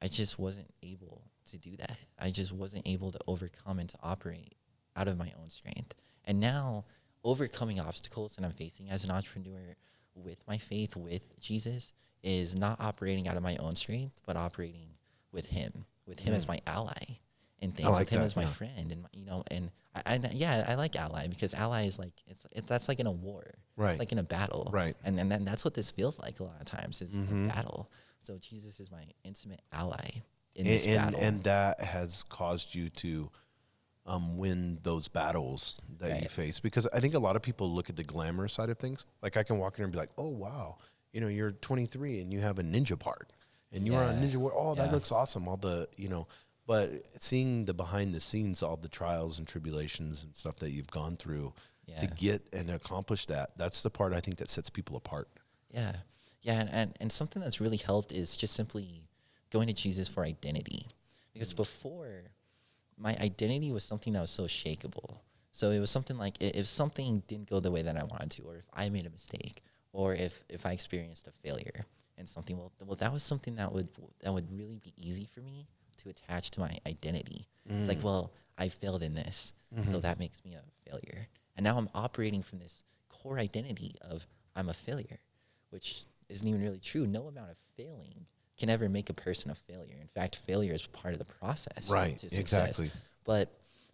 S2: just wasn't able to do that. I just wasn't able to overcome and to operate out of my own strength. And now, overcoming obstacles that I'm facing as an entrepreneur with my faith, with Jesus, is not operating out of my own strength, but operating with Him as my ally and things, with Him as my friend, and and I like ally, because ally is like that's like in a war,
S1: right?
S2: It's like in a battle,
S1: right?
S2: And then that's what this feels like a lot of times, is a battle. So Jesus is my intimate ally in this battle,
S1: and that has caused you to win those battles that you face, because I think a lot of people look at the glamour side of things. Like, I can walk in and be like, oh wow, you're 23 and you have a ninja part, and you are on Ninja Warrior. Oh, that looks awesome. All the but seeing the behind the scenes, all the trials and tribulations and stuff that you've gone through to get and accomplish that's the part I think that sets people apart.
S2: And something that's really helped is just simply going to Jesus for identity, because before, my identity was something that was so shakeable. So it was something like, if something didn't go the way that I wanted to, or if I made a mistake, or if I experienced a failure in something, well, that was something that would really be easy for me to attach to my identity. It's like, well, I failed in this, so that makes me a failure. And now I'm operating from this core identity of I'm a failure, which isn't even really true. No amount of failing can ever make a person a failure. In fact, failure is part of the process,
S1: right?
S2: To success.
S1: Exactly.
S2: But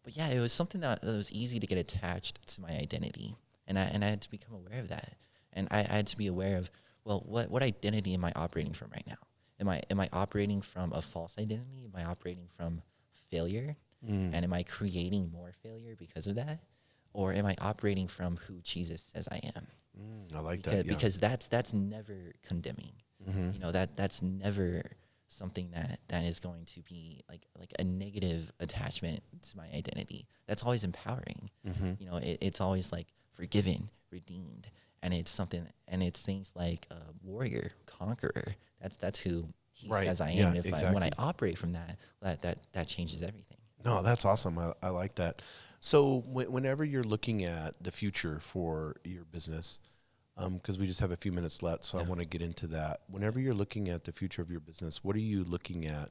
S2: yeah, it was something that was easy to get attached to my identity, and I had to become aware of that, and I had to be aware of, well, what identity am I operating from right now? Am I operating from a false identity? Am I operating from failure? And am I creating more failure because of that? Or am I operating from who Jesus says I am?
S1: I like that. Yeah.
S2: Because that's never condemning. That's never something that is going to be like a negative attachment to my identity. That's always empowering. It's always like forgiven, redeemed, and it's something, and it's things like warrior, conqueror. That's who He says I am. And when I operate from that changes everything.
S1: No, that's awesome. I like that. So whenever you're looking at the future for your business, because we just have a few minutes left, so I want to get into that. Whenever you're looking at the future of your business, what are you looking at?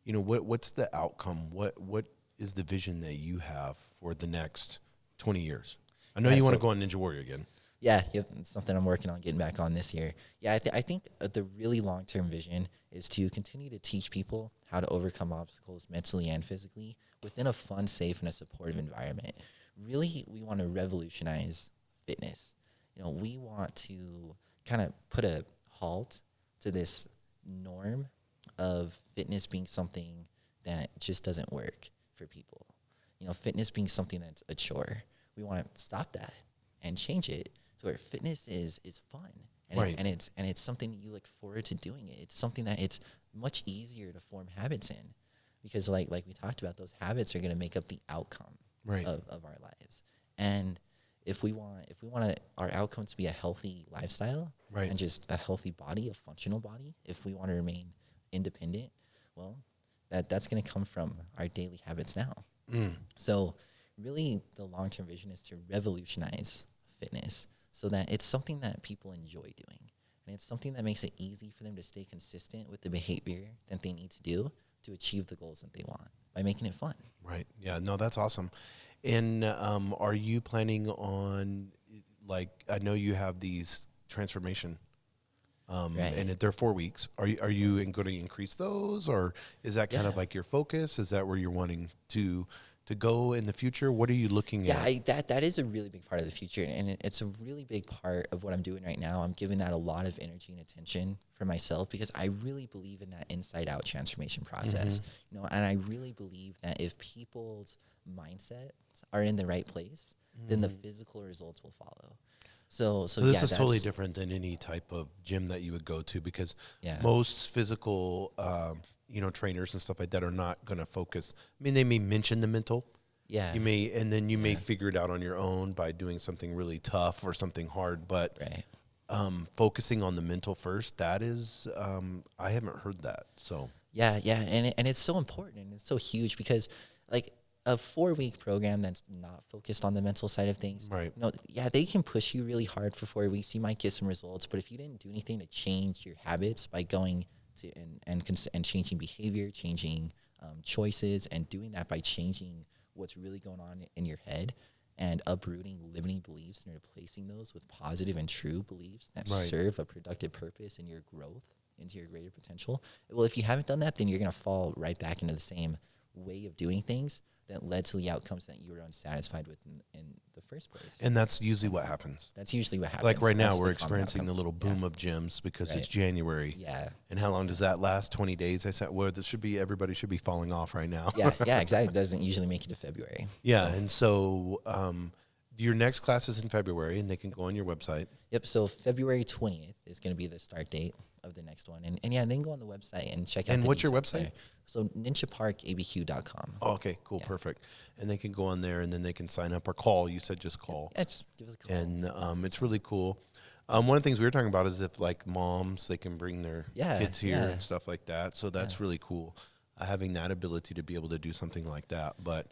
S1: What's the outcome? What is the vision that you have for the next 20 years? I know you want to go on Ninja Warrior again.
S2: Yeah, it's something I'm working on getting back on this year. Yeah, I think the really long-term vision is to continue to teach people how to overcome obstacles mentally and physically within a fun, safe, and a supportive environment. Really, we want to revolutionize fitness. We want to kind of put a halt to this norm of fitness being something that just doesn't work for people. Fitness being something that's a chore. We want to stop that and change it to where fitness is fun, and it's something you look forward to doing it. It's something that it's much easier to form habits in, because like we talked about, those habits are going to make up the outcome of our lives. And if we want our outcome to be a healthy lifestyle, and just a healthy body, a functional body, if we want to remain independent, well, that's going to come from our daily habits now. So really, the long-term vision is to revolutionize fitness so that it's something that people enjoy doing, and it's something that makes it easy for them to stay consistent with the behavior that they need to do to achieve the goals that they want by making it fun. Right.
S1: Yeah. No, that's awesome. And are you planning on, like, I know you have these transformation, and they're 4 weeks. Are you going to increase those, or is that kind of like your focus? Is that where you're wanting to go in the future? What are you looking at?
S2: That is a really big part of the future, and it's a really big part of what I'm doing right now. I'm giving that a lot of energy and attention for myself, because I really believe in that inside out transformation process. And I really believe that if people's mindsets are in the right place, then the physical results will follow. So this
S1: is totally different than any type of gym that you would go to, because most physical trainers and stuff like that are not going to focus. I mean, they may mention the mental. Yeah. You may, and then you may figure it out on your own by doing something really tough or something hard, but focusing on the mental first, that is, I haven't heard that. So
S2: and it's so important, and it's so huge, because like a 4-week program that's not focused on the mental side of things,
S1: right?
S2: They can push you really hard for 4 weeks. You might get some results, but if you didn't do anything to change your habits by going to and changing behavior, changing choices, and doing that by changing what's really going on in your head and uprooting limiting beliefs and replacing those with positive and true beliefs that serve a productive purpose in your growth into your greater potential. Well, if you haven't done that, then you're going to fall right back into the same way of doing things that led to the outcomes that you were unsatisfied with in the first place.
S1: And that's usually what happens.
S2: That's usually what happens.
S1: Like right now, we're experiencing the little boom of gyms because it's January.
S2: Yeah.
S1: And how long does that last? 20 days? I said, well, everybody should be falling off right now.
S2: Yeah, exactly. It doesn't usually make it to February.
S1: Yeah, and so your next class is in February, and they can go on your website.
S2: Yep, so February 20th is going to be the start date of the next one. And yeah, then go on the website and check out.
S1: And what's your website?
S2: There. So ninjaparkabq.com.
S1: Oh, okay, cool, perfect. And they can go on there, and then they can sign up or call. You said just call.
S2: Yeah, just give us a call.
S1: And it's really cool. One of the things we were talking about is if, like, moms, they can bring their kids here and stuff like that. So that's really cool, having that ability to be able to do something like that. But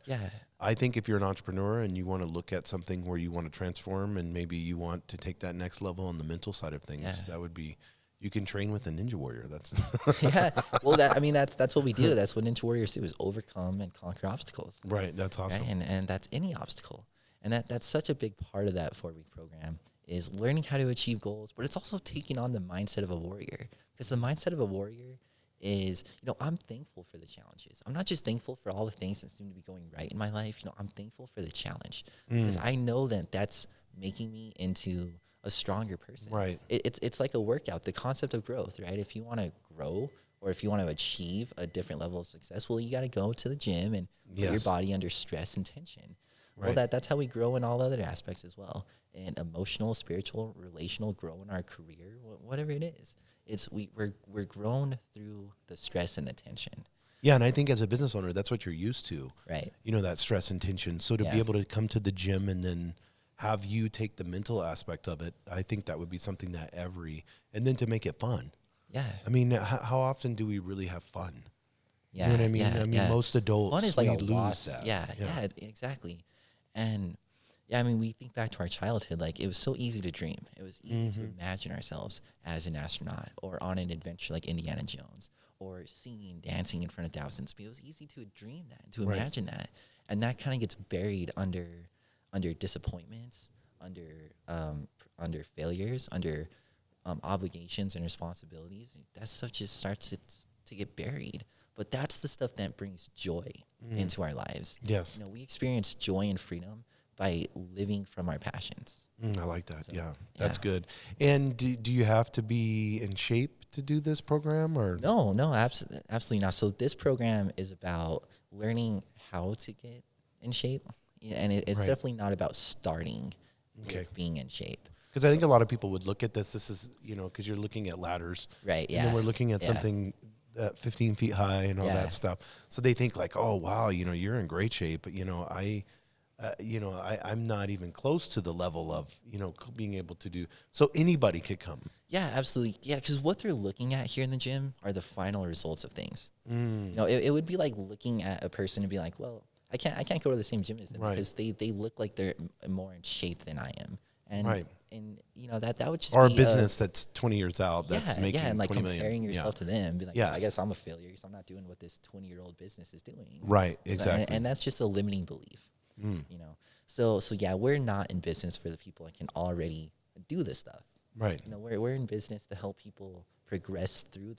S1: I think if you're an entrepreneur and you want to look at something where you want to transform and maybe you want to take that next level on the mental side of things, that would be... You can train with a Ninja Warrior. That's
S2: Well, that's what we do. That's what Ninja Warriors do, is overcome and conquer obstacles.
S1: Right. That's awesome.
S2: Right? And that's any obstacle. And that's such a big part of that 4-week program is learning how to achieve goals, but it's also taking on the mindset of a warrior. Because the mindset of a warrior is, I'm thankful for the challenges. I'm not just thankful for all the things that seem to be going right in my life. I'm thankful for the challenge because I know that that's making me into a stronger person.
S1: Right.
S2: It's like a workout, the concept of growth, right? If you want to grow or if you want to achieve a different level of success, well, you got to go to the gym and put your body under stress and tension. Right. Well, that's how we grow in all other aspects as well. And emotional, spiritual, relational, grow in our career, whatever it is. We're grown through the stress and the tension.
S1: Yeah, and I think as a business owner, that's what you're used to.
S2: Right.
S1: That stress and tension. So to be able to come to the gym and then have you take the mental aspect of it, I think that would be something that and then to make it fun.
S2: Yeah.
S1: I mean, how often do we really have fun?
S2: Yeah.
S1: You know what I mean? I mean, most adults,
S2: fun is like
S1: we lose that.
S2: Yeah, exactly. And I mean, we think back to our childhood, like it was so easy to dream. It was easy to imagine ourselves as an astronaut or on an adventure like Indiana Jones or singing, dancing in front of thousands. But it was easy to dream that, to imagine that. And that kind of gets buried under disappointments, under failures, under obligations and responsibilities. That stuff just starts to get buried. But that's the stuff that brings joy into our lives.
S1: Yes.
S2: We experience joy and freedom by living from our passions.
S1: I like that. So, that's good. And do you have to be in shape to do this program, or?
S2: No, absolutely not. So this program is about learning how to get in shape. And it's definitely not about starting with being in shape.
S1: Because I think a lot of people would look at this. This is, because you're looking at ladders.
S2: Right, yeah.
S1: And then we're looking at something 15 feet high and all that stuff. So they think like, oh, wow, you're in great shape. But, I'm not even close to the level of, being able to do. So anybody could come.
S2: Yeah, absolutely. Yeah, because what they're looking at here in the gym are the final results of things. It would be like looking at a person and be like, well, I can't go to the same gym as them because they look like they're more in shape than I am. And and that would just
S1: or
S2: be
S1: a business that's 20 years out that's making
S2: and like
S1: 20 million.
S2: comparing yourself to them, be like, I guess I'm a failure because I'm not doing what this 20-year-old business is doing.
S1: Right, exactly.
S2: And that's just a limiting belief. So we're not in business for the people that can already do this stuff.
S1: Right.
S2: We're in business to help people progress through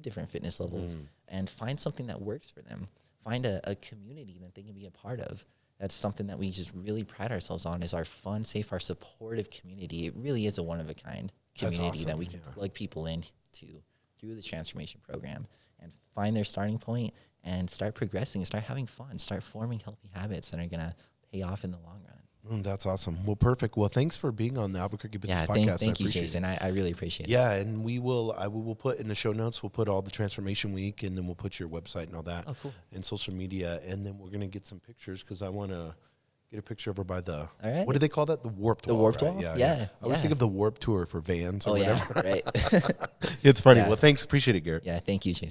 S2: different fitness levels and find something that works for them. Find a community that they can be a part of. That's something that we just really pride ourselves on, is our fun, safe, our supportive community. It really is a one-of-a-kind community that we can plug people into through the transformation program and find their starting point and start progressing and start having fun, start forming healthy habits that are going to pay off in the long run.
S1: That's awesome. Well, perfect. Well, thanks for being on the Albuquerque Business Podcast.
S2: Thank you, Jason. I really appreciate it.
S1: Yeah, and we will put in the show notes, we'll put all the Transformation Week, and then we'll put your website and all that.
S2: Oh, cool.
S1: And social media, and then we're going to get some pictures because I want to get a picture of her by the,
S2: all right.
S1: What do they call that? The Warped Wall.
S2: The Warped
S1: right?
S2: Wall?
S1: Yeah. I always think of the Warped Tour for vans or whatever.
S2: Yeah, right.
S1: It's funny. Well, thanks. Appreciate it, Garrett.
S2: Yeah, thank you, Jason.